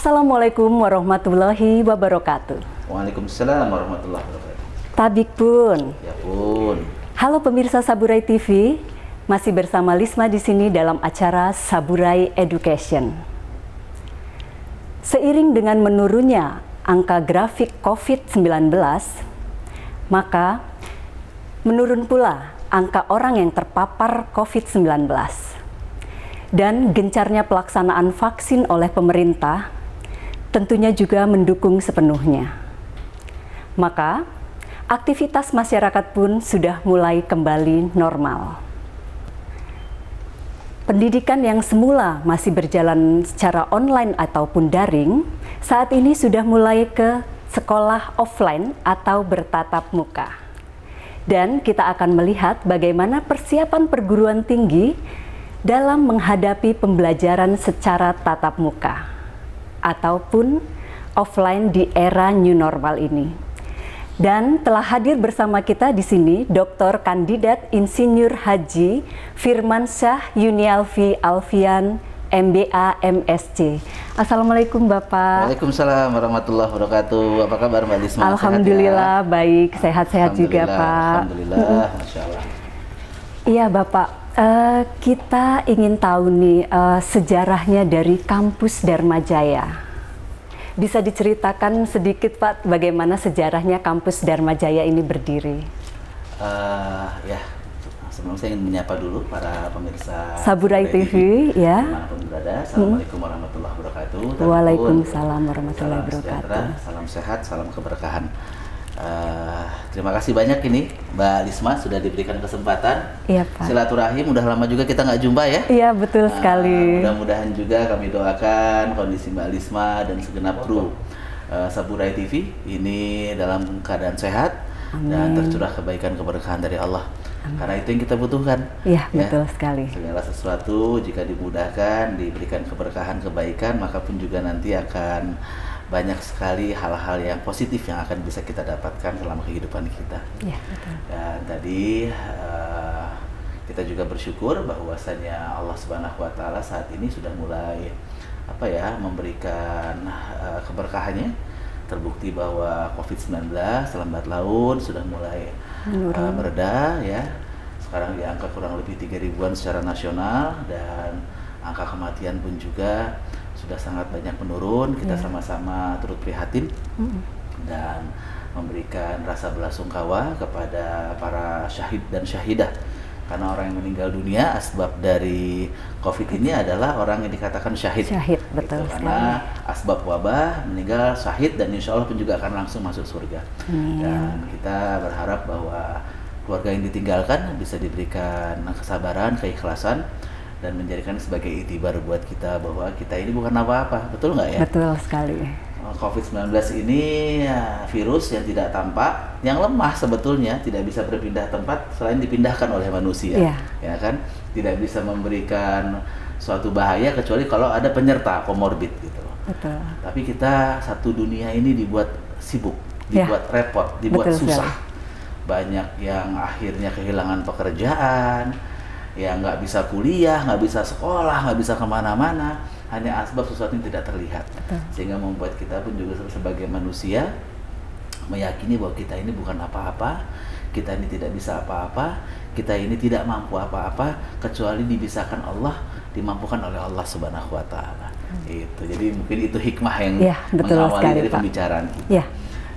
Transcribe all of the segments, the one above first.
Assalamualaikum warahmatullahi wabarakatuh. Waalaikumsalam warahmatullahi wabarakatuh. Tabik pun. Ya pun. Halo pemirsa Saburai TV, masih bersama Lisma di sini dalam acara Saburai Education. Seiring dengan menurunnya angka grafik COVID-19, maka menurun pula angka orang yang terpapar COVID-19. Dan gencarnya pelaksanaan vaksin oleh pemerintah tentunya juga mendukung sepenuhnya. Maka, aktivitas masyarakat pun sudah mulai kembali normal. Pendidikan yang semula masih berjalan secara online ataupun daring, saat ini sudah mulai ke sekolah offline atau bertatap muka. Dan kita akan melihat bagaimana persiapan perguruan tinggi dalam menghadapi pembelajaran secara tatap muka ataupun offline di era new normal ini. Dan telah hadir bersama kita di sini Dr. Kandidat Insinyur Haji Firmansyah Yunialfi Alfian, MBA MSc. Assalamualaikum Bapak. Waalaikumsalam warahmatullahi wabarakatuh. Apa kabar Mbak Lisma? Alhamdulillah sehat ya? Baik, sehat-sehat juga Pak. Alhamdulillah, Masya Allah. Iya Bapak, kita ingin tahu nih sejarahnya dari kampus Dharma Jaya. Bisa diceritakan sedikit Pak bagaimana sejarahnya kampus Dharma Jaya ini berdiri? Ya, sebelum saya ingin menyapa dulu para pemirsa Saburai TV, ya. Dimanapun berada, Assalamualaikum warahmatullahi wabarakatuh. Waalaikumsalam warahmatullahi Salam wabarakatuh. sejahtera, salam sehat, salam keberkahan. Terima kasih banyak ini Mbak Lisma sudah diberikan kesempatan. Iya Pak. Silaturahim, udah lama juga kita nggak jumpa ya. Iya betul sekali. Mudah-mudahan juga kami doakan kondisi Mbak Lisma dan segenap kru Saburai TV ini dalam keadaan sehat. Amin. Dan tercurah kebaikan keberkahan dari Allah. Amin. Karena itu yang kita butuhkan. Iya betul sekali. Segala sesuatu jika dimudahkan, diberikan keberkahan, kebaikan, maka pun juga nanti akan banyak sekali hal-hal yang positif yang akan bisa kita dapatkan selama kehidupan kita. Ya, betul. Dan tadi kita juga bersyukur bahwasannya Allah Subhanahu Wa Taala saat ini sudah mulai memberikan keberkahannya. Terbukti bahwa COVID-19 lambat laun sudah mulai mereda ya. Sekarang di angka kurang lebih 3.000-an secara nasional dan angka kematian pun juga sudah sangat banyak menurun. Kita sama-sama turut prihatin dan memberikan rasa belasungkawa kepada para syahid dan syahidah. Karena orang yang meninggal dunia asbab dari COVID ini adalah orang yang dikatakan syahid. Syahid, betul. Gitu. Karena asbab wabah meninggal syahid dan insya Allah pun juga akan langsung masuk surga. Dan kita berharap bahwa keluarga yang ditinggalkan bisa diberikan kesabaran, keikhlasan, dan menjadikan sebagai itibar buat kita bahwa kita ini bukan apa-apa, betul nggak ya? Betul sekali. COVID-19 ini virus yang tidak tampak, yang lemah sebetulnya, tidak bisa berpindah tempat selain dipindahkan oleh manusia, ya kan? Tidak bisa memberikan suatu bahaya kecuali kalau ada penyerta komorbid gitu. Betul. Tapi kita satu dunia ini dibuat sibuk, dibuat repot, dibuat susah. Banyak yang akhirnya kehilangan pekerjaan, yang nggak bisa kuliah, nggak bisa sekolah, nggak bisa kemana-mana, hanya asbab sesuatu yang tidak terlihat. Betul. Sehingga membuat kita pun juga sebagai manusia meyakini bahwa kita ini bukan apa-apa, kita ini tidak bisa apa-apa, kita ini tidak mampu apa-apa kecuali dibisakan Allah, dimampukan oleh Allah Subhanahu Wa Taala. Itu. Jadi mungkin itu hikmah yang mengawali dari pembicaraan kita.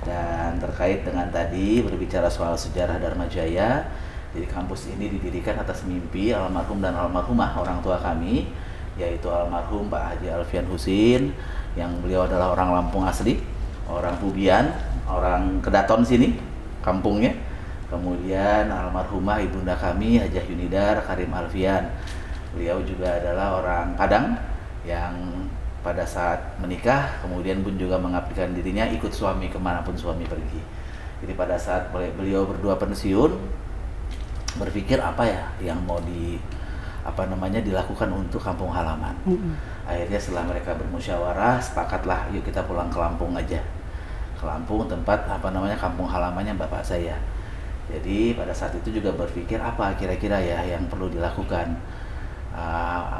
Dan terkait dengan tadi berbicara soal sejarah Dharma Jaya. Jadi kampus ini didirikan atas mimpi almarhum dan almarhumah orang tua kami, yaitu almarhum Pak Haji Alfian Husin, yang beliau adalah orang Lampung asli, orang Bubian, orang Kedaton sini, kampungnya. Kemudian almarhumah ibunda kami Hajah Yunidar Karim Alfian. Beliau juga adalah orang Padang yang pada saat menikah kemudian pun juga mengabdikan dirinya ikut suami kemanapun suami pergi. Jadi pada saat beliau berdua pensiun, berpikir apa ya yang mau dilakukan untuk kampung halaman. Akhirnya setelah mereka bermusyawarah, sepakatlah yuk kita pulang ke Lampung aja. Ke Lampung tempat kampung halamannya bapak saya. Jadi pada saat itu juga berpikir apa kira-kira ya yang perlu dilakukan.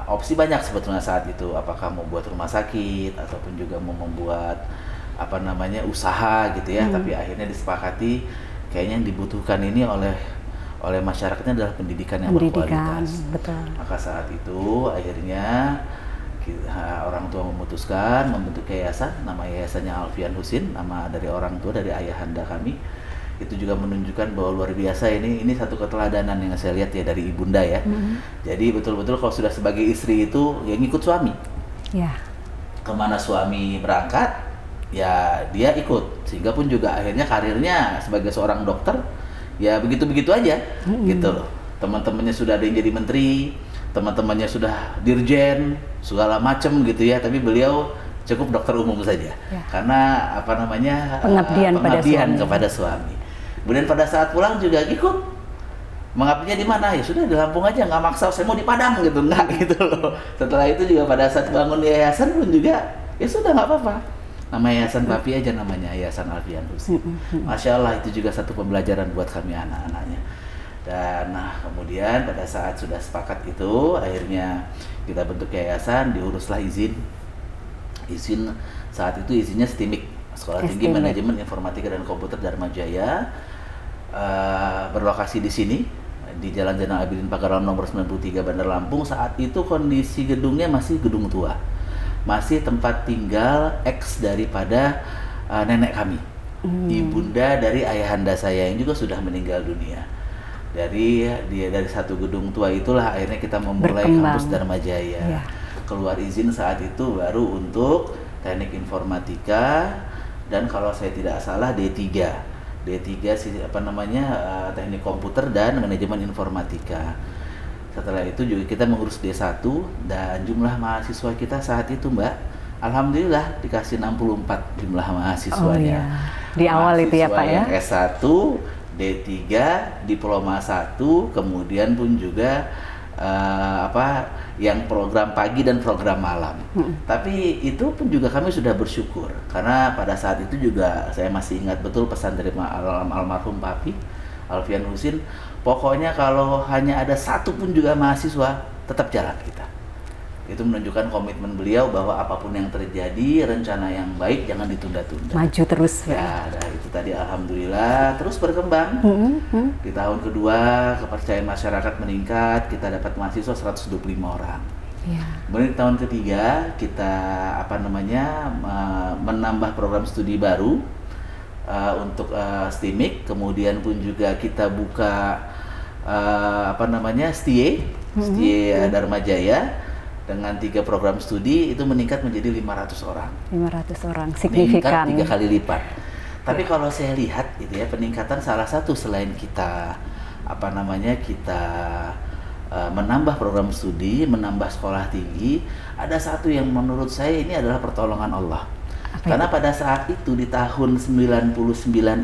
Opsi banyak sebetulnya saat itu, apakah mau buat rumah sakit ataupun juga mau membuat usaha gitu ya. Tapi akhirnya disepakati kayaknya yang dibutuhkan ini oleh masyarakatnya adalah pendidikan yang berkualitas. Betul. Maka saat itu akhirnya orang tua memutuskan membentuk yayasan, nama yayasannya Alfian Husin, nama dari orang tua, dari ayahanda kami. Itu juga menunjukkan bahwa luar biasa, ini satu keteladanan yang saya lihat ya dari ibunda ya. Jadi betul-betul kalau sudah sebagai istri itu ya ngikut suami. Kemana suami berangkat ya dia ikut, sehingga pun juga akhirnya karirnya sebagai seorang dokter ya begitu-begitu aja gitu loh. Teman-temannya sudah ada yang jadi menteri, teman-temannya sudah dirjen segala macam gitu ya, tapi beliau cukup dokter umum saja karena pengabdian kepada suami. Kemudian pada saat pulang juga ikut. Mengabdinya di mana? Ya sudah di Lampung aja, nggak maksa saya mau di Padang gitu, nggak gitu loh. Setelah itu juga pada saat bangun yayasan pun juga ya sudah nggak apa-apa. Nama yayasan papi aja namanya Yayasan Alfian Husin. Masya Allah, itu juga satu pembelajaran buat kami anak-anaknya. Dan kemudian pada saat sudah sepakat itu, akhirnya kita bentuk yayasan, diuruslah izin saat itu izinnya STIMIK, Sekolah Tinggi Manajemen Informatika dan Komputer Dharma Jaya, berlokasi di sini di Jalan Zainal Abidin Pagaralaman nomor 93 Bandar Lampung. Saat itu kondisi gedungnya masih gedung tua, masih tempat tinggal ex daripada nenek kami, ibunda dari ayahanda saya yang juga sudah meninggal dunia. Dari satu gedung tua itulah akhirnya kita memulai kampus Dharma Jaya. Keluar izin saat itu baru untuk teknik informatika dan kalau saya tidak salah D3 teknik komputer dan manajemen informatika. Setelah itu juga kita mengurus D1 dan jumlah mahasiswa kita saat itu Mbak, alhamdulillah dikasih 64 jumlah mahasiswanya. Di awal itu ya Pak ya. S1, D3, diploma 1, kemudian pun juga yang program pagi dan program malam. Tapi itu pun juga kami sudah bersyukur karena pada saat itu juga saya masih ingat betul pesan dari almarhum Papi Alfian Husin, pokoknya kalau hanya ada satu pun juga mahasiswa tetap jalan kita. Itu menunjukkan komitmen beliau bahwa apapun yang terjadi, rencana yang baik jangan ditunda-tunda. Maju terus ya. Dan itu tadi alhamdulillah terus berkembang. Di tahun kedua kepercayaan masyarakat meningkat, kita dapat mahasiswa 125 orang. Kemudian di tahun ketiga kita menambah program studi baru untuk STIMIK, kemudian pun juga kita buka STIE Dharma Jaya dengan 3 program studi, itu meningkat menjadi 500 orang. 500 orang, signifikan. Meningkat 3 kali lipat. Tapi kalau saya lihat gitu ya, peningkatan salah satu selain kita menambah program studi, menambah sekolah tinggi, ada satu yang menurut saya ini adalah pertolongan Allah. Karena pada saat itu di tahun 99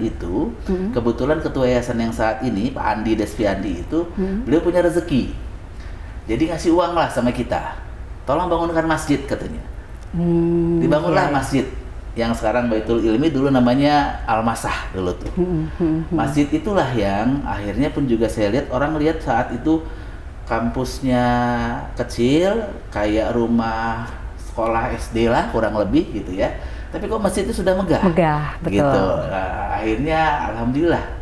itu, kebetulan ketua yayasan yang saat ini Pak Andi Desviandi itu, beliau punya rezeki. Jadi ngasih uang lah sama kita. Tolong bangunkan masjid katanya. Dibangunlah masjid yang sekarang Baitul Ilmi, dulu namanya Al-Masah dulu tuh. Masjid itulah yang akhirnya pun juga saya lihat orang lihat saat itu kampusnya kecil kayak rumah sekolah SD lah kurang lebih gitu ya. Tapi kok masjid itu sudah megah. Betul. Gitu. Akhirnya alhamdulillah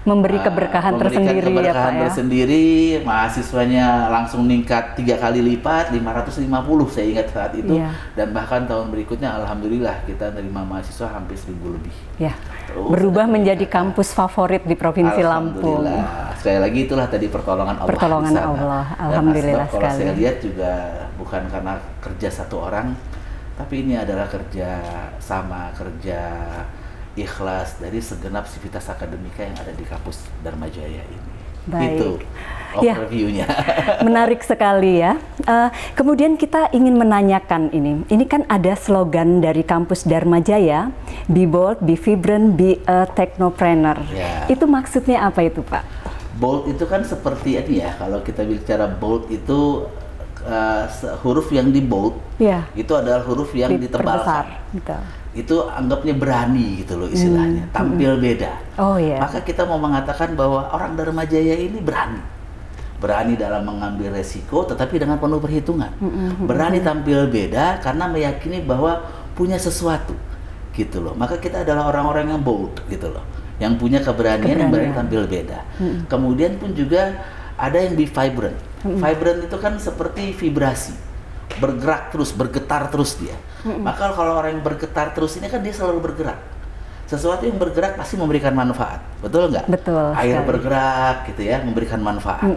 memberi keberkahan tersendiri ya Pak ya. Mahasiswanya langsung meningkat 3 kali lipat, 550 saya ingat saat itu. Dan bahkan tahun berikutnya alhamdulillah kita menerima mahasiswa hampir 1000 lebih. Berubah menjadi kampus favorit di Provinsi Lampung. Sekali lagi itulah tadi pertolongan Allah. Pertolongan Allah, alhamdulillah sekali. Kalau saya lihat juga bukan karena kerja satu orang, tapi ini adalah kerja ikhlas dari segenap sivitas akademika yang ada di kampus Dharma Jaya ini. Baik. Itu overview-nya. Menarik sekali ya. Kemudian kita ingin menanyakan ini kan ada slogan dari kampus Dharma Jaya, Be Bold, Be Vibrant, Be a Technopreneur. Itu maksudnya apa itu Pak? Bold itu kan seperti ini ya, kalau kita bicara bold itu huruf yang di bold, itu adalah huruf yang ditebalkan. Itu anggapnya berani gitu loh istilahnya, tampil beda. Maka kita mau mengatakan bahwa orang Dharma Jaya ini berani. berani dalam mengambil resiko tetapi dengan penuh perhitungan, berani tampil beda karena meyakini bahwa punya sesuatu gitu loh. Maka kita adalah orang-orang yang bold gitu loh, yang punya keberanian. Yang berani tampil beda. Kemudian pun juga ada yang be vibrant. Vibrant itu kan seperti vibrasi, bergerak terus, bergetar terus dia. Maka kalau orang yang bergetar terus ini kan dia selalu bergerak. Sesuatu yang bergerak pasti memberikan manfaat, betul nggak? Betul. Air sekali. bergerak gitu ya, memberikan manfaat.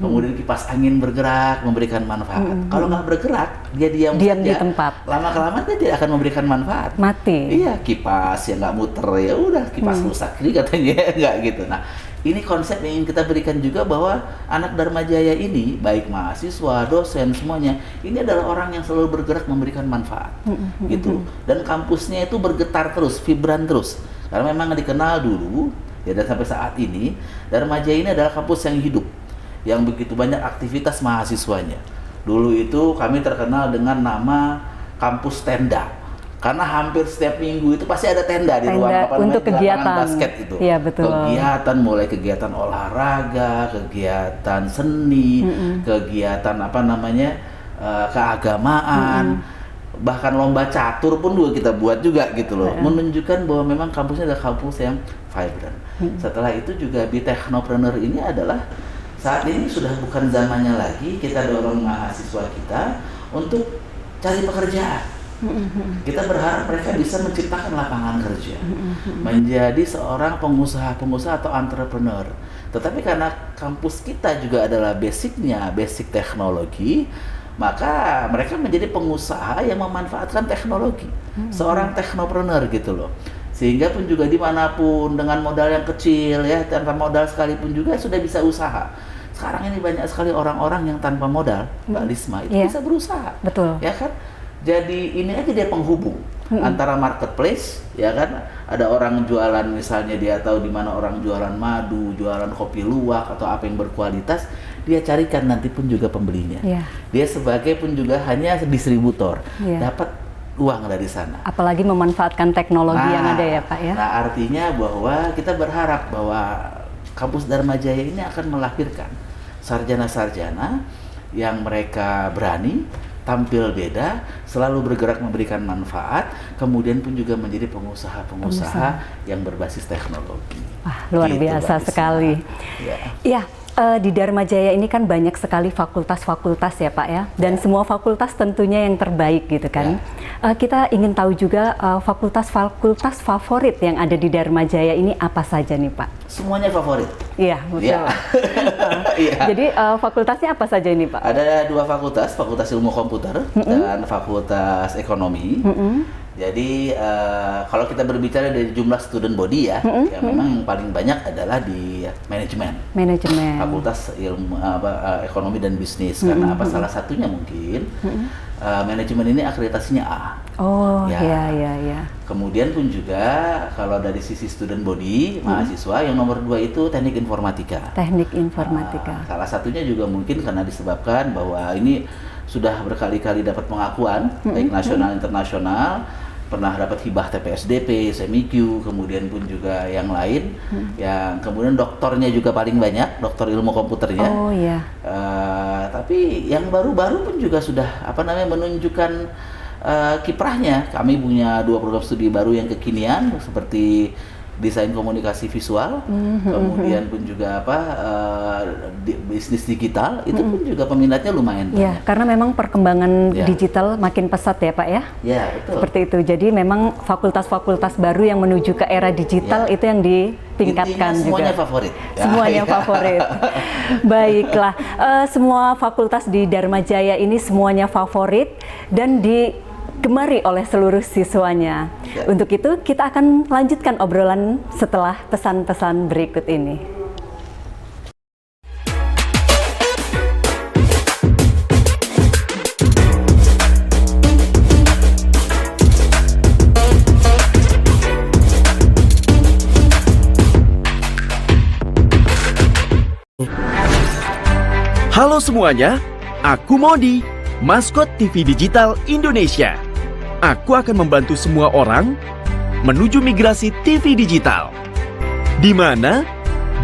Kemudian kipas angin bergerak, memberikan manfaat. Kalau nggak bergerak, dia diam Diam saja, di tempat. lama-kelamaan dia tidak akan memberikan manfaat. Mati. Iya, kipas yang nggak muter ya udah kipas rusak, jadi katanya nggak gitu. Nah, ini konsep yang ingin kita berikan juga bahwa anak Dharma Jaya ini, baik mahasiswa, dosen, semuanya, ini adalah orang yang selalu bergerak memberikan manfaat, gitu. Dan kampusnya itu bergetar terus, vibran terus. Karena memang dikenal dulu, ya dan sampai saat ini, Dharma Jaya ini adalah kampus yang hidup, yang begitu banyak aktivitas mahasiswanya. Dulu itu kami terkenal dengan nama kampus tenda. Karena hampir setiap minggu itu pasti ada tenda di ruang untuk kegiatan basket itu. Iya, betul. Kegiatan mulai kegiatan olahraga, kegiatan seni, kegiatan keagamaan, bahkan lomba catur pun juga kita buat juga gitu loh. Menunjukkan bahwa memang kampusnya adalah kampus yang vibrant. Setelah itu juga Be Technopreneur ini adalah saat ini sudah bukan zamannya lagi kita dorong mahasiswa kita untuk cari pekerjaan. Kita berharap mereka bisa menciptakan lapangan kerja, menjadi seorang pengusaha atau entrepreneur. Tetapi karena kampus kita juga adalah basicnya basic teknologi, maka mereka menjadi pengusaha yang memanfaatkan teknologi, seorang teknopreneur gitu loh. Sehingga pun juga dimanapun dengan modal yang kecil ya, tanpa modal sekalipun juga sudah bisa usaha. Sekarang ini banyak sekali orang-orang yang tanpa modal, Mbak Lisma, itu bisa berusaha. Betul. Ya kan? Jadi ini aja dia penghubung antara marketplace, ya kan? Ada orang jualan misalnya dia tahu di mana orang jualan madu, jualan kopi luwak atau apa yang berkualitas, dia carikan nanti pun juga pembelinya. Dia sebagai pun juga hanya distributor, dapat uang dari sana. Apalagi memanfaatkan teknologi yang ada ya Pak ya. Nah artinya bahwa kita berharap bahwa kampus Dharma Jaya ini akan melahirkan sarjana-sarjana yang mereka berani tampil beda, selalu bergerak memberikan manfaat, kemudian pun juga menjadi pengusaha yang berbasis teknologi. Wah, luar biasa sekali. Ya, di Dharma Jaya ini kan banyak sekali fakultas-fakultas ya Pak ya, dan semua fakultas tentunya yang terbaik gitu kan. Kita ingin tahu juga fakultas-fakultas favorit yang ada di Dharma Jaya ini apa saja nih Pak? Semuanya favorit. Iya, betul. Jadi fakultasnya apa saja ini Pak? Ada dua fakultas, Fakultas Ilmu Komputer dan Fakultas Ekonomi. Jadi kalau kita berbicara dari jumlah student body ya, yang memang yang paling banyak adalah di manajemen. Fakultas Ilmu Ekonomi dan Bisnis. Karena apa? Salah satunya mungkin manajemen ini akreditasinya A. Oh, iya. Kemudian pun juga kalau dari sisi student body, mahasiswa yang nomor 2 itu teknik informatika. Salah satunya juga mungkin karena disebabkan bahwa ini sudah berkali-kali dapat pengakuan, baik nasional internasional, pernah dapat hibah TPSDP, SEMIQ, kemudian pun juga yang lain, yang kemudian doktornya juga paling banyak, doktor ilmu komputernya. Oh iya. Tapi yang baru-baru pun juga sudah menunjukkan kiprahnya. Kami punya 2 program studi baru yang kekinian seperti desain komunikasi visual, kemudian pun juga bisnis digital, itu pun juga peminatnya lumayan banyak. Ya, karena memang perkembangan digital makin pesat ya Pak ya. Ya, betul. Seperti itu. Jadi memang fakultas-fakultas baru yang menuju ke era digital itu yang ditingkatkan. Intinya semuanya juga. Favorit. Semuanya favorit. Baiklah, semua fakultas di Dharma Jaya ini semuanya favorit dan digemari oleh seluruh siswanya. Untuk itu kita akan lanjutkan obrolan setelah pesan-pesan berikut ini. Halo semuanya, aku Modi, maskot TV Digital Indonesia. Aku akan membantu semua orang menuju migrasi TV digital. Di mana?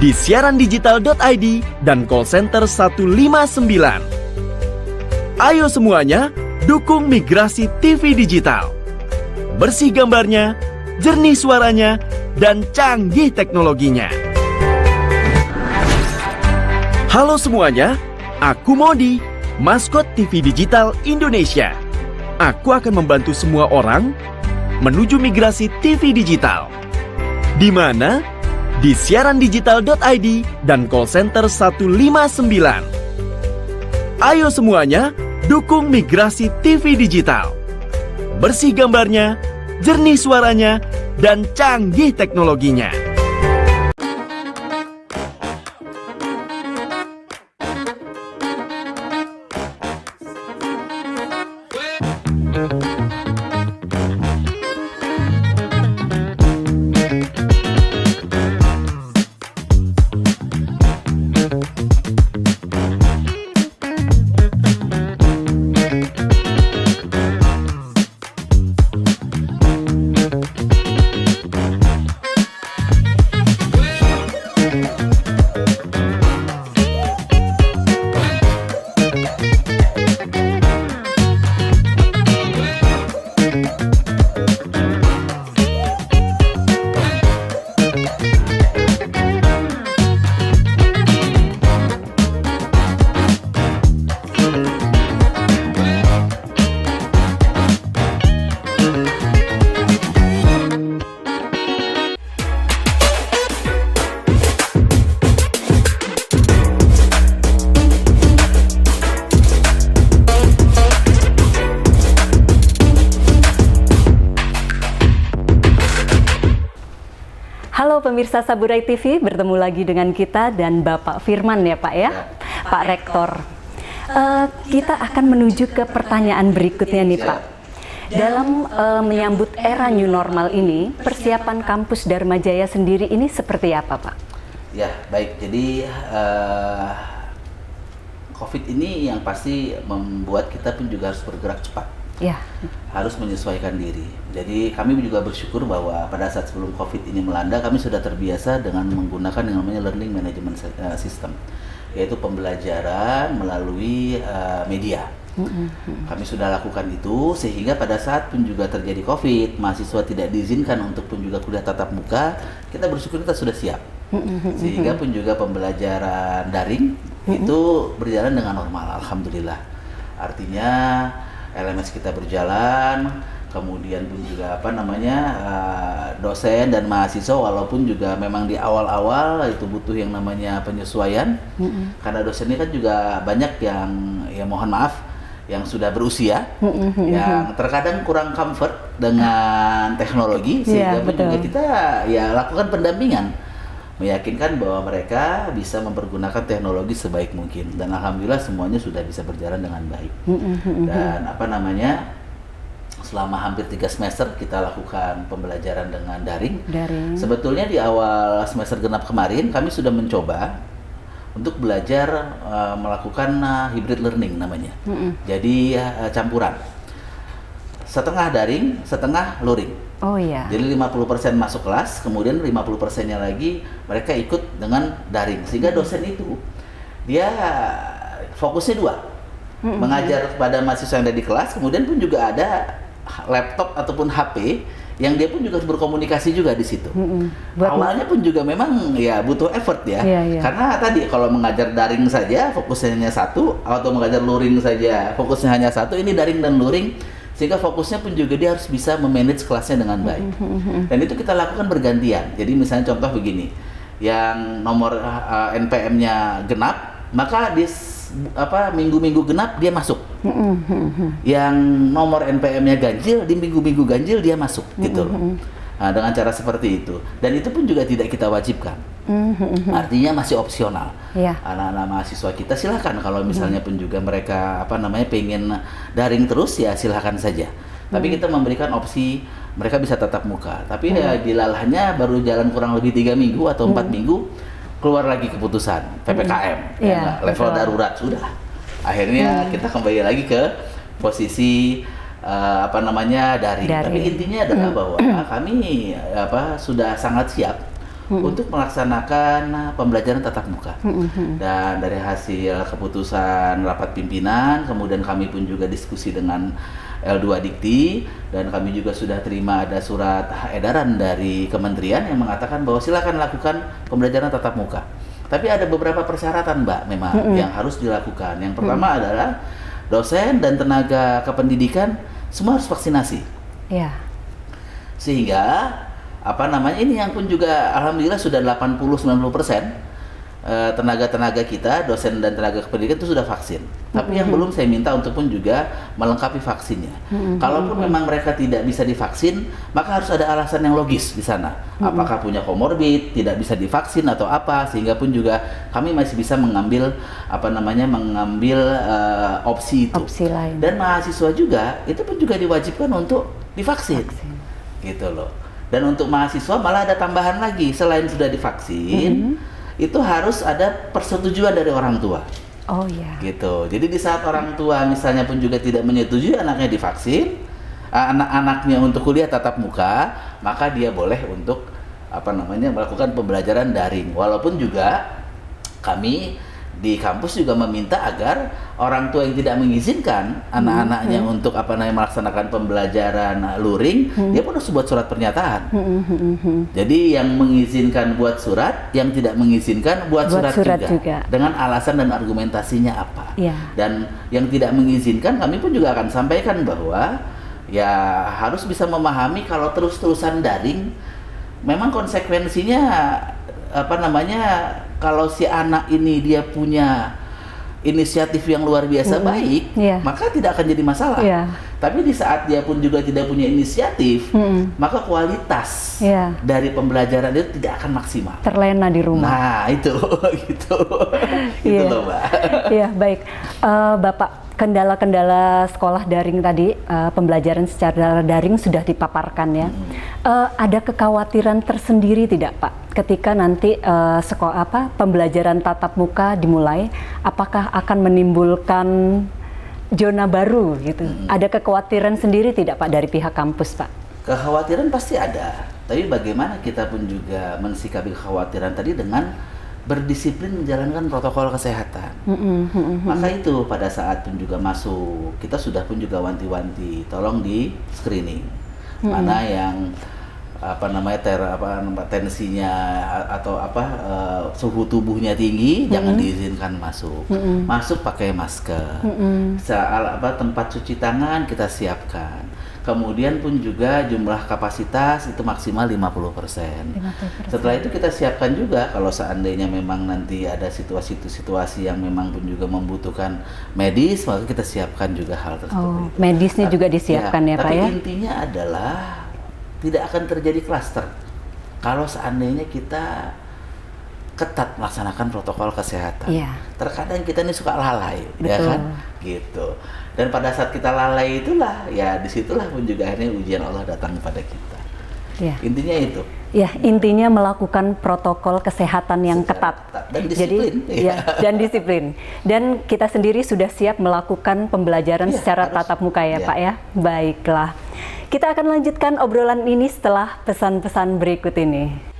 di siarandigital.id dan call center 159. Ayo semuanya, dukung migrasi TV digital. Bersih gambarnya, jernih suaranya, dan canggih teknologinya. Halo semuanya, aku Modi, maskot TV Digital Indonesia. Aku akan membantu semua orang menuju migrasi TV digital. Di mana? Di siarandigital.id dan call center 159. Ayo semuanya, dukung migrasi TV digital. Bersih gambarnya, jernih suaranya, dan canggih teknologinya. Halo pemirsa Saburai TV, bertemu lagi dengan kita dan Bapak Firman ya Pak ya, Pak Rektor. Kita akan menuju ke pertanyaan berikutnya nih Pak. Dalam menyambut era new normal ini, persiapan kampus Dharma Jaya sendiri ini seperti apa Pak? Ya, baik. Jadi COVID ini yang pasti membuat kita pun juga harus bergerak cepat. Ya. Harus menyesuaikan diri. Jadi kami juga bersyukur bahwa pada saat sebelum COVID ini melanda, kami sudah terbiasa dengan menggunakan yang namanya learning management system, yaitu pembelajaran melalui media. Kami sudah lakukan itu sehingga pada saat pun juga terjadi COVID, mahasiswa tidak diizinkan untuk pun juga kuliah tatap muka, kita bersyukur kita sudah siap. Sehingga pun juga pembelajaran daring itu berjalan dengan normal, alhamdulillah. Artinya LMS kita berjalan, kemudian pun juga dosen dan mahasiswa walaupun juga memang di awal-awal itu butuh yang namanya penyesuaian, karena dosen ini kan juga banyak yang ya mohon maaf yang sudah berusia, yang terkadang kurang comfort dengan teknologi, sehingga pun juga kita ya lakukan pendampingan, meyakinkan bahwa mereka bisa mempergunakan teknologi sebaik mungkin, dan alhamdulillah semuanya sudah bisa berjalan dengan baik. Dan selama hampir 3 semester kita lakukan pembelajaran dengan daring. Sebetulnya di awal semester genap kemarin kami sudah mencoba untuk belajar melakukan hybrid learning namanya. Jadi campuran, setengah daring, setengah luring. Oh iya. Jadi 50% masuk kelas, kemudian 50%-nya lagi mereka ikut dengan daring. Sehingga dosen itu dia fokusnya 2. Mengajar kepada mahasiswa yang ada di kelas, kemudian pun juga ada laptop ataupun HP yang dia pun juga harus berkomunikasi juga di situ. Awalnya pun juga memang ya butuh effort ya. Karena tadi kalau mengajar daring saja fokusnya hanya satu, atau mengajar luring saja fokusnya hanya satu, ini daring dan luring, sehingga fokusnya pun juga dia harus bisa memanage kelasnya dengan baik. Dan itu kita lakukan bergantian. Jadi misalnya contoh begini, yang nomor NPM-nya genap, maka di minggu-minggu genap dia masuk. Yang nomor NPM-nya ganjil, di minggu-minggu ganjil dia masuk gitu loh. Nah, dengan cara seperti itu. Dan itu pun juga tidak kita wajibkan. Artinya masih opsional. Anak-anak mahasiswa kita silakan kalau misalnya pun juga mereka pengen daring terus, ya silakan saja. Tapi kita memberikan opsi mereka bisa tatap muka. Tapi ya dilalahnya baru jalan kurang lebih 3 minggu atau 4 minggu keluar lagi keputusan PPKM, level darurat sudah. Akhirnya kita kembali lagi ke posisi daring. Tapi intinya adalah bahwa kami sudah sangat siap untuk melaksanakan pembelajaran tatap muka. Dan dari hasil keputusan rapat pimpinan, kemudian kami pun juga diskusi dengan L2 Dikti, dan kami juga sudah terima ada surat edaran dari kementerian yang mengatakan bahwa silakan lakukan pembelajaran tatap muka. Tapi ada beberapa persyaratan, Mbak, memang yang harus dilakukan. Yang pertama adalah dosen dan tenaga kependidikan semua harus vaksinasi. Ya. Sehingga ini yang pun juga alhamdulillah sudah 80-90% tenaga-tenaga kita, dosen dan tenaga kependidikan itu sudah vaksin. Tapi yang belum saya minta untuk pun juga melengkapi vaksinnya. Kalaupun memang mereka tidak bisa divaksin, maka harus ada alasan yang logis di sana. Apakah punya komorbid, tidak bisa divaksin atau apa, sehingga pun juga kami masih bisa mengambil opsi itu. Opsi lain. Dan mahasiswa juga itu pun juga diwajibkan untuk divaksin. Gitu loh. Dan untuk mahasiswa malah ada tambahan lagi, selain sudah divaksin, itu harus ada persetujuan dari orang tua. Oh iya. Gitu. Jadi di saat orang tua misalnya pun juga tidak menyetujui anaknya divaksin, anak-anaknya untuk kuliah tatap muka, maka dia boleh untuk melakukan pembelajaran daring. Walaupun juga kami di kampus juga meminta agar orang tua yang tidak mengizinkan anak-anaknya untuk melaksanakan pembelajaran luring, dia pun harus buat surat pernyataan. Jadi yang mengizinkan buat surat, yang tidak mengizinkan buat surat juga. Dengan alasan dan argumentasinya apa. Dan yang tidak mengizinkan kami pun juga akan sampaikan bahwa ya harus bisa memahami kalau terus-terusan daring memang konsekuensinya kalau si anak ini dia punya inisiatif yang luar biasa baik, maka tidak akan jadi masalah. Tapi di saat dia pun juga tidak punya inisiatif, maka kualitas dari pembelajaran itu tidak akan maksimal. Terlena di rumah. Nah, itu gitu. Gitu loh, Mbak. Iya, baik. Bapak, kendala-kendala sekolah daring tadi, pembelajaran secara daring sudah dipaparkan ya. Ada kekhawatiran tersendiri tidak, Pak, ketika nanti pembelajaran tatap muka dimulai, apakah akan menimbulkan zona baru gitu? Ada kekhawatiran sendiri tidak, Pak, dari pihak kampus, Pak? Kekhawatiran pasti ada, tapi bagaimana kita pun juga mensikapi kekhawatiran tadi dengan berdisiplin menjalankan protokol kesehatan. Maka itu pada saat pun juga masuk, kita sudah pun juga wanti-wanti, tolong di screening mana yang tensinya atau suhu tubuhnya tinggi, jangan diizinkan masuk. Masuk pakai masker. Tempat cuci tangan kita siapkan. Kemudian pun juga jumlah kapasitas itu maksimal 50%. Setelah itu kita siapkan juga kalau seandainya memang nanti ada situasi yang memang pun juga membutuhkan medis, maka kita siapkan juga hal tersebut. Medisnya juga disiapkan ya Pak ya? Tapi intinya adalah tidak akan terjadi klaster kalau seandainya kita ketat melaksanakan protokol kesehatan. Terkadang kita ini suka lalai, ya kan? Gitu. Dan pada saat kita lalai itulah, ya disitulah pun juga akhirnya ujian Allah datang kepada kita. Intinya itu. Ya, intinya melakukan protokol kesehatan yang ketat dan disiplin. Dan disiplin. Dan kita sendiri sudah siap melakukan pembelajaran secara tatap muka ya Pak ya. Baiklah. Kita akan lanjutkan obrolan ini setelah pesan-pesan berikut ini.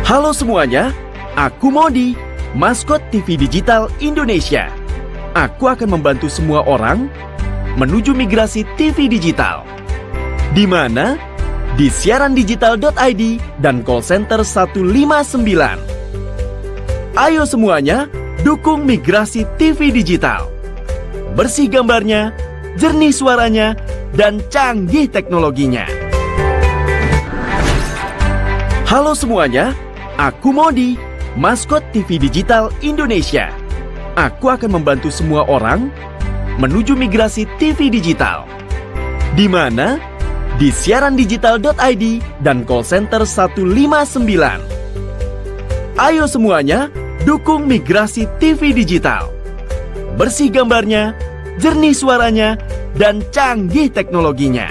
Halo semuanya, aku Modi, maskot TV Digital Indonesia. Aku akan membantu semua orang menuju migrasi TV digital. Di mana? Di siarandigital.id dan call center 159. Ayo semuanya, dukung migrasi TV digital. Bersih gambarnya, jernih suaranya, dan canggih teknologinya. Halo semuanya, aku Modi, maskot TV Digital Indonesia. Aku akan membantu semua orang menuju migrasi TV digital. Di mana? Di siarandigital.id dan call center 159. Ayo semuanya, dukung migrasi TV digital. Bersih gambarnya, jernih suaranya, dan canggih teknologinya.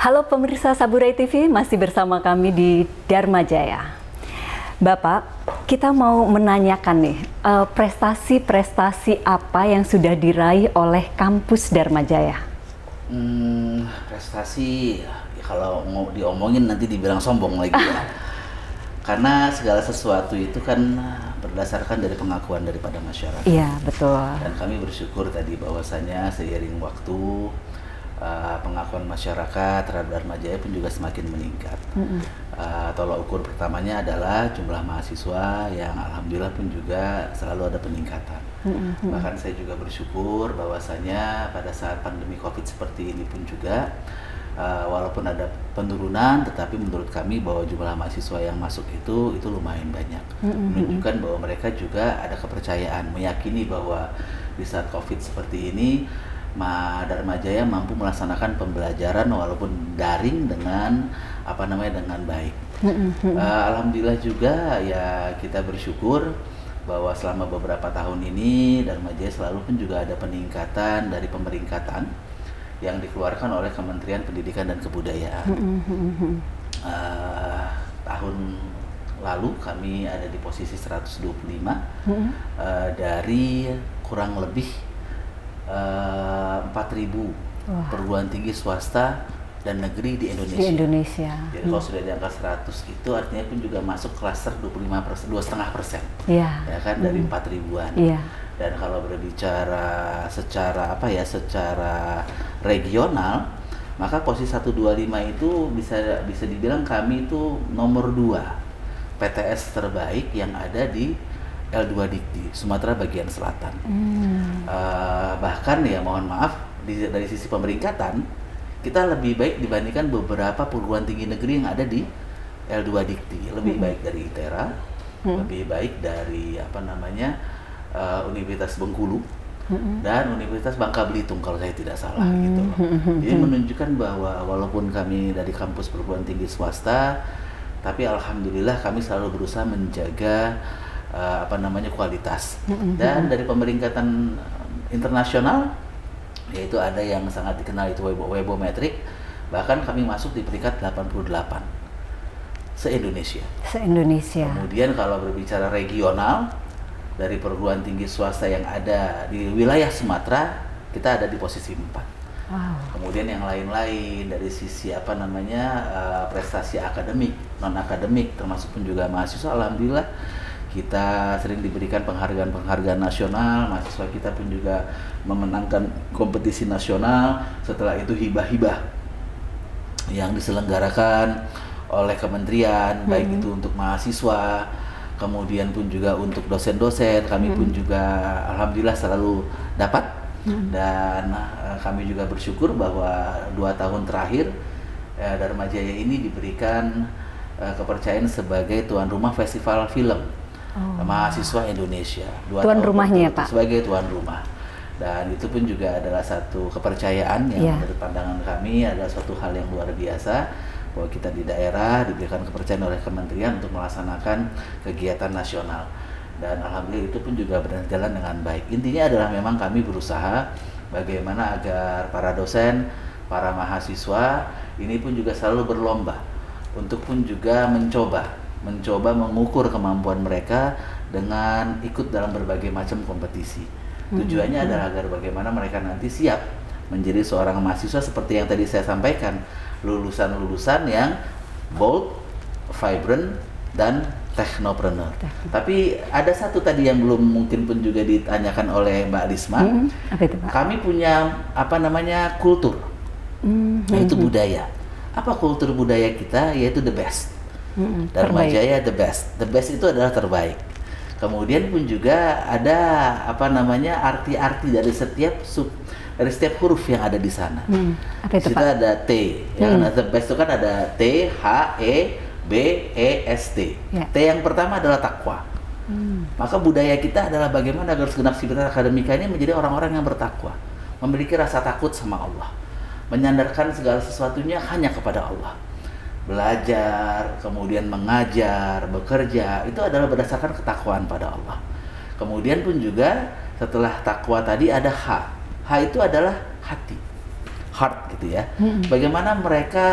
Halo pemirsa Saburai TV, masih bersama kami di Dharma Jaya. Bapak, kita mau menanyakan nih, prestasi-prestasi apa yang sudah diraih oleh kampus Dharma Jaya? Prestasi, ya kalau mau diomongin nanti dibilang sombong lagi ya. Karena segala sesuatu itu kan berdasarkan dari pengakuan daripada masyarakat. Iya, betul. Dan kami bersyukur tadi bahwasanya seiring waktu, pengakuan masyarakat terhadap Dharma Jaya pun juga semakin meningkat. Tolak ukur pertamanya adalah jumlah mahasiswa yang alhamdulillah pun juga selalu ada peningkatan. Bahkan saya juga bersyukur bahwasanya pada saat pandemi COVID seperti ini pun juga walaupun ada penurunan, tetapi menurut kami bahwa jumlah mahasiswa yang masuk itu lumayan banyak. Menunjukkan bahwa mereka juga ada kepercayaan, meyakini bahwa di saat COVID seperti ini Dharma Jaya mampu melaksanakan pembelajaran walaupun daring dengan dengan baik. Alhamdulillah juga ya kita bersyukur bahwa selama beberapa tahun ini Dharma Jaya selalu pun juga ada peningkatan dari pemeringkatan yang dikeluarkan oleh Kementerian Pendidikan dan Kebudayaan. Tahun lalu kami ada di posisi 125 dari kurang lebih 4.000 perguruan tinggi swasta dan negeri di Indonesia. Jadi kalau sudah di angka 100 itu artinya pun juga masuk klaster 25%, 2,5%. Ya kan dari 4.000-an. Dan kalau berbicara secara secara regional, maka posisi 125 itu bisa dibilang kami itu nomor 2 PTS terbaik yang ada di L2 Dikti, Sumatera bagian selatan. Bahkan ya mohon maaf, dari sisi pemeringkatan, kita lebih baik dibandingkan beberapa perguruan tinggi negeri yang ada di L2 Dikti. Lebih baik dari ITERA, lebih baik dari Universitas Bengkulu, dan Universitas Bangka Belitung kalau saya tidak salah gitu loh. Jadi menunjukkan bahwa walaupun kami dari kampus perguruan tinggi swasta, tapi alhamdulillah kami selalu berusaha menjaga kualitas. Dan dari pemeringkatan internasional, yaitu ada yang sangat dikenal itu Webometric, bahkan kami masuk di peringkat 88 se-Indonesia. Kemudian kalau berbicara regional, dari perguruan tinggi swasta yang ada di wilayah Sumatera, kita ada di posisi 4. Kemudian yang lain-lain dari sisi prestasi akademik, non akademik, termasuk pun juga mahasiswa, alhamdulillah kita sering diberikan penghargaan nasional. Mahasiswa kita pun juga memenangkan kompetisi nasional. Setelah itu hibah-hibah yang diselenggarakan oleh kementerian, baik itu untuk mahasiswa, kemudian pun juga untuk dosen-dosen, kami pun juga alhamdulillah selalu dapat. Dan kami juga bersyukur bahwa 2 tahun terakhir Dharma Jaya ini diberikan kepercayaan sebagai tuan rumah festival film mahasiswa Indonesia. Tuan rumahnya Pak? Sebagai tuan rumah. Dan itu pun juga adalah satu kepercayaan yang menurut pandangan kami adalah suatu hal yang luar biasa, bahwa kita di daerah diberikan kepercayaan oleh kementerian untuk melaksanakan kegiatan nasional. Dan alhamdulillah itu pun juga berjalan dengan baik. Intinya adalah memang kami berusaha bagaimana agar para dosen, para mahasiswa ini pun juga selalu berlomba untuk pun juga mencoba mengukur kemampuan mereka dengan ikut dalam berbagai macam kompetisi. Tujuannya adalah agar bagaimana mereka nanti siap menjadi seorang mahasiswa seperti yang tadi saya sampaikan, lulusan-lulusan yang bold, vibrant, dan technopreneur. Tapi ada satu tadi yang belum mungkin pun juga ditanyakan oleh Mbak Lisma. Apa itu, Pak? Kami punya kultur, yaitu budaya. Apa kultur budaya kita? Yaitu the best. Dharma Jaya the best. The best itu adalah terbaik. Kemudian pun juga ada arti-arti dari setiap huruf yang ada di sana. Apa itu, Kita Pak? ada T, yang the best itu kan ada T, H, E, B, E, S, T. Ya. T yang pertama adalah takwa. Maka budaya kita adalah bagaimana agar segenap sivitas akademika ini menjadi orang-orang yang bertakwa, memiliki rasa takut sama Allah, menyandarkan segala sesuatunya hanya kepada Allah. Belajar, kemudian mengajar, bekerja, itu adalah berdasarkan ketakwaan pada Allah. Kemudian pun juga setelah takwa tadi ada H. H itu adalah hati, heart gitu ya. Bagaimana mereka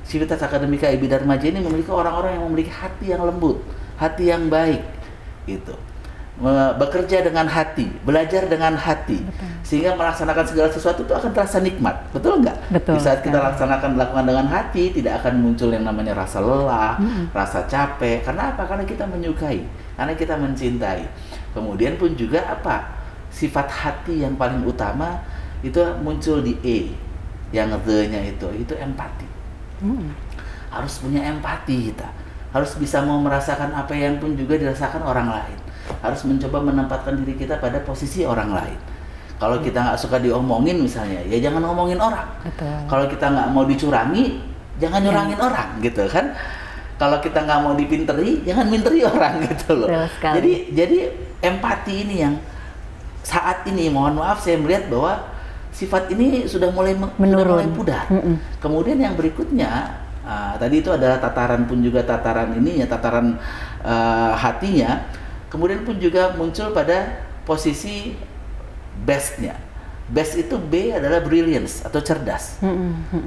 Civitas Akademika IB Dharma Jaya ini memiliki orang-orang yang memiliki hati yang lembut, hati yang baik, gitu. Bekerja dengan hati, belajar dengan hati, sehingga melaksanakan segala sesuatu itu akan terasa nikmat, betul nggak? Betul. Di saat kita lakukan dengan hati, tidak akan muncul yang namanya rasa lelah, rasa capek. Karena apa? Karena kita menyukai, karena kita mencintai. Kemudian pun juga apa? Sifat hati yang paling utama itu muncul di E, yang the-nya itu empati. Harus punya empati kita, harus bisa mau merasakan apa yang pun juga dirasakan orang lain, harus mencoba menempatkan diri kita pada posisi orang lain. Kalau kita nggak suka diomongin misalnya, ya jangan ngomongin orang. Betul. Kalau kita nggak mau dicurangi, jangan nyurangin orang, gitu kan? Kalau kita nggak mau dipinteri, jangan minteri orang, gitu loh. Betul sekali. Jadi empati ini yang saat ini, mohon maaf saya melihat bahwa sifat ini sudah mulai pudar. Kemudian yang berikutnya, tadi itu adalah tataran hatinya. Kemudian pun juga muncul pada posisi best-nya. Best itu B adalah brilliance atau cerdas.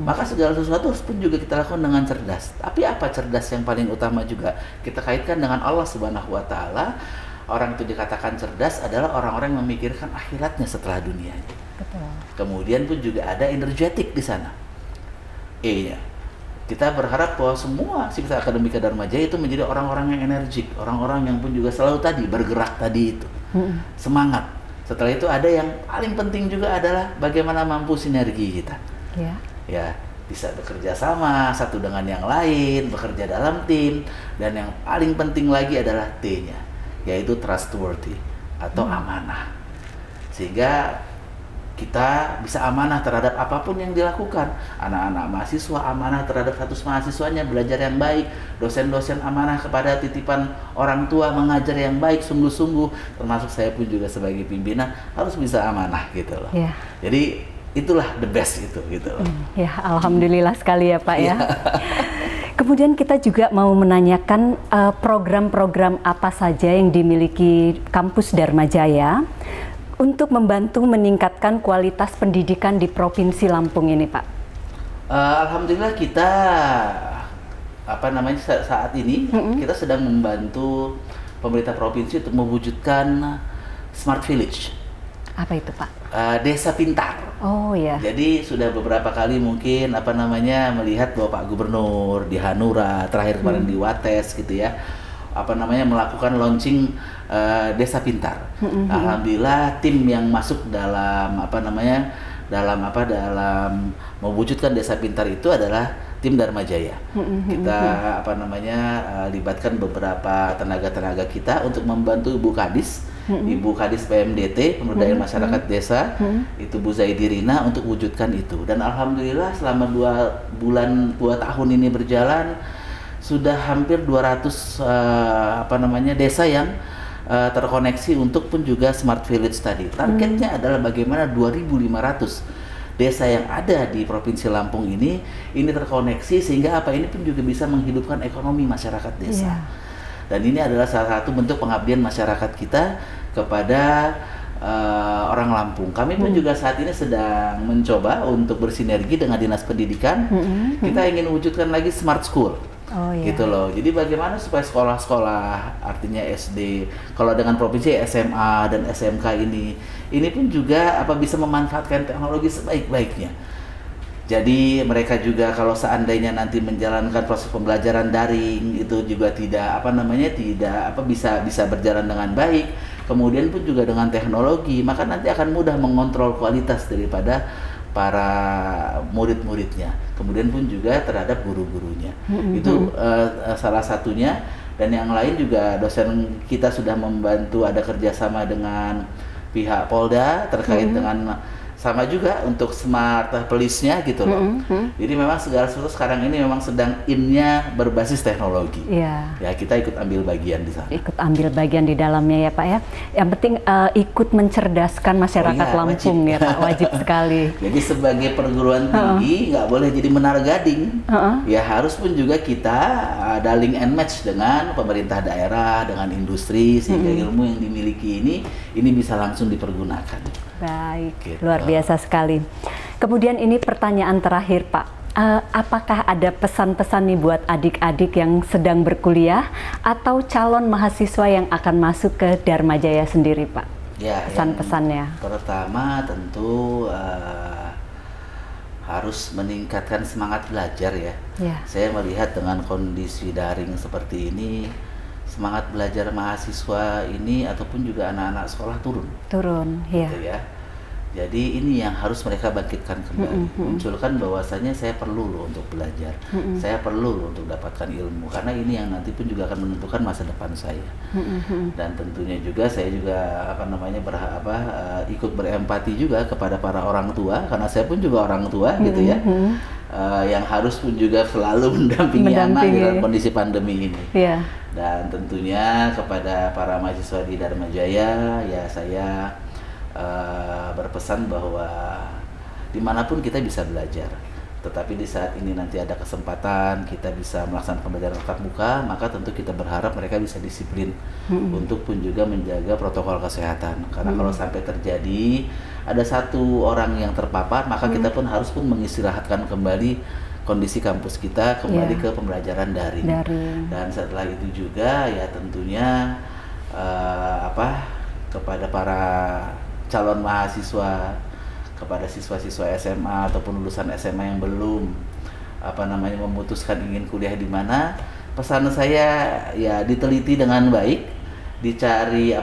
Maka segala sesuatu harus pun juga kita lakukan dengan cerdas. Tapi apa cerdas yang paling utama juga? Kita kaitkan dengan Allah Subhanahu wa Ta'ala. Orang itu dikatakan cerdas adalah orang-orang yang memikirkan akhiratnya setelah dunianya. Betul. Kemudian pun juga ada energetik di sana. E-nya. Kita berharap bahwa semua Civitas Akademika Dharma Jaya itu menjadi orang-orang yang energik, orang-orang yang pun juga selalu tadi bergerak tadi itu. Semangat. Setelah itu ada yang paling penting juga adalah bagaimana mampu sinergi kita. Ya, bisa bekerja sama satu dengan yang lain, bekerja dalam tim, dan yang paling penting lagi adalah T-nya, yaitu trustworthy atau amanah. Sehingga kita bisa amanah terhadap apapun yang dilakukan. Anak-anak mahasiswa amanah terhadap status mahasiswanya, belajar yang baik. Dosen-dosen amanah kepada titipan orang tua, mengajar yang baik, sungguh-sungguh. Termasuk saya pun juga sebagai pimpinan harus bisa amanah gitu loh. Ya. Jadi itulah the best itu gitu loh. Ya, alhamdulillah sekali ya Pak ya. Kemudian kita juga mau menanyakan program-program apa saja yang dimiliki kampus Dharma Jaya untuk membantu meningkatkan kualitas pendidikan di Provinsi Lampung ini, Pak. Alhamdulillah kita saat ini kita sedang membantu pemerintah provinsi untuk mewujudkan Smart Village. Apa itu, Pak? Desa pintar. Oh ya. Jadi sudah beberapa kali mungkin melihat bahwa Pak Gubernur di Hanura, terakhir kemarin di Wates gitu ya, melakukan launching desa pintar. Alhamdulillah tim yang masuk dalam dalam mewujudkan desa pintar itu adalah tim Dharma Jaya. Kita libatkan beberapa tenaga-tenaga kita untuk membantu Ibu Kadis, Ibu Kadis PMDT, Pemberdayaan Masyarakat Desa, itu Bu Zaidirina untuk wujudkan itu. Dan alhamdulillah selama 2 tahun ini berjalan sudah hampir 200 desa yang terkoneksi untuk pun juga Smart Village tadi. Targetnya adalah bagaimana 2.500 desa yang ada di Provinsi Lampung ini terkoneksi sehingga ini pun juga bisa menghidupkan ekonomi masyarakat desa. Dan ini adalah salah satu bentuk pengabdian masyarakat kita kepada orang Lampung. Kami pun juga saat ini sedang mencoba untuk bersinergi dengan Dinas Pendidikan. Kita ingin wujudkan lagi Smart School. Oh, iya. Gitu loh. Jadi bagaimana supaya sekolah-sekolah, artinya SD, kalau dengan provinsi SMA dan SMK ini pun juga bisa memanfaatkan teknologi sebaik-baiknya. Jadi mereka juga kalau seandainya nanti menjalankan proses pembelajaran daring itu juga tidak bisa berjalan dengan baik. Kemudian pun juga dengan teknologi, maka nanti akan mudah mengontrol kualitas daripada para murid-muridnya. Kemudian pun juga terhadap guru-gurunya. Itu salah satunya. Dan yang lain juga dosen kita sudah membantu ada kerjasama dengan pihak Polda terkait dengan sama juga untuk smart police-nya gitu loh. Jadi memang segala sesuatu sekarang ini memang sedang in-nya berbasis teknologi. Iya. Ya kita ikut ambil bagian di sana. Ikut ambil bagian di dalamnya ya Pak ya. Yang penting ikut mencerdaskan masyarakat Lampung wajib. ya Pak, wajib sekali. Jadi sebagai perguruan tinggi nggak boleh jadi menara gading. Ya harus pun juga kita ada link and match dengan pemerintah daerah, dengan industri sehingga ilmu yang dimiliki ini bisa langsung dipergunakan. Baik, Gitu. luar biasa sekali. Kemudian ini pertanyaan terakhir Pak. Apakah ada pesan-pesan nih buat adik-adik yang sedang berkuliah atau calon mahasiswa yang akan masuk ke Dharma Jaya sendiri Pak? Ya, pesan-pesannya. Pertama tentu harus meningkatkan semangat belajar ya. Saya melihat dengan kondisi daring seperti ini, semangat belajar mahasiswa ini ataupun juga anak-anak sekolah turun, ya. gitu ya. Jadi ini yang harus mereka bangkitkan kembali, munculkan bahwasanya saya perlu loh untuk belajar, saya perlu loh untuk dapatkan ilmu, karena ini yang nanti pun juga akan menentukan masa depan saya. Dan tentunya juga saya juga ikut berempati juga kepada para orang tua, karena saya pun juga orang tua gitu ya, yang harus pun juga selalu mendampingi anak dalam kondisi pandemi ini. Dan tentunya kepada para mahasiswa di Dharma Jaya, ya saya berpesan bahwa dimanapun kita bisa belajar, tetapi di saat ini nanti ada kesempatan kita bisa melaksanakan pembelajaran tatap muka, maka tentu kita berharap mereka bisa disiplin untuk pun juga menjaga protokol kesehatan, karena kalau sampai terjadi ada satu orang yang terpapar, maka kita pun harus mengistirahatkan kembali kondisi kampus kita kembali ke pembelajaran daring. Dan setelah itu juga ya tentunya kepada para calon mahasiswa, kepada siswa-siswa SMA ataupun lulusan SMA yang belum memutuskan ingin kuliah di mana, pesan saya ya diteliti dengan baik, dicari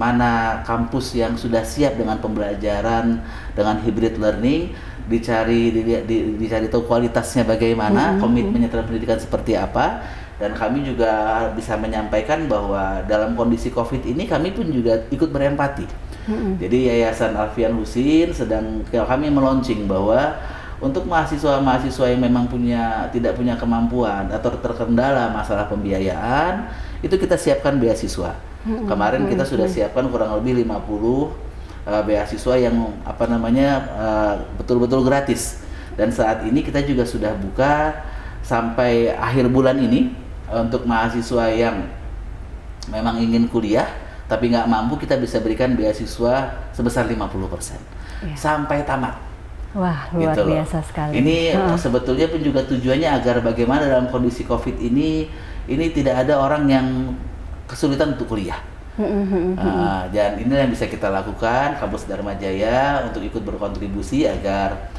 mana kampus yang sudah siap dengan pembelajaran dengan hybrid learning, dicari tahu kualitasnya bagaimana, komitmennya terhadap pendidikan seperti apa. Dan kami juga bisa menyampaikan bahwa dalam kondisi COVID ini kami pun juga ikut berempati. Jadi Yayasan Alfian Husin kami meluncing bahwa untuk mahasiswa-mahasiswa yang memang tidak punya kemampuan atau terkendala masalah pembiayaan, itu kita siapkan beasiswa. Kemarin kita sudah siapkan kurang lebih 50 beasiswa yang betul-betul gratis. Dan saat ini kita juga sudah buka sampai akhir bulan ini untuk mahasiswa yang memang ingin kuliah tapi nggak mampu, kita bisa berikan beasiswa sebesar 50% sampai tamat. Wah, luar gitu biasa sekali. Ini sebetulnya pun juga tujuannya agar bagaimana dalam kondisi COVID ini tidak ada orang yang kesulitan untuk kuliah. Dan ini yang bisa kita lakukan kampus Dharma Jaya untuk ikut berkontribusi agar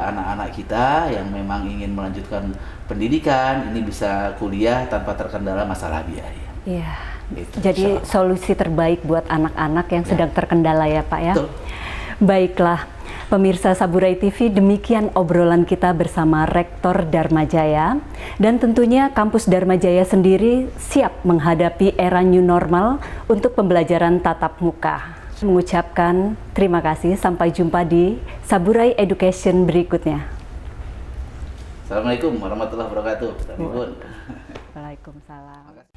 anak-anak kita yang memang ingin melanjutkan pendidikan ini bisa kuliah tanpa terkendala masalah biaya. Iya. Jadi solusi terbaik buat anak-anak yang sedang terkendala ya Pak ya. Betul. Baiklah, pemirsa Saburai TV, demikian obrolan kita bersama Rektor Dharma Jaya, dan tentunya kampus Dharma Jaya sendiri siap menghadapi era new normal untuk pembelajaran tatap muka. Mengucapkan terima kasih, sampai jumpa di Saburai Education berikutnya. Assalamualaikum warahmatullahi wabarakatuh. Waalaikumsalam.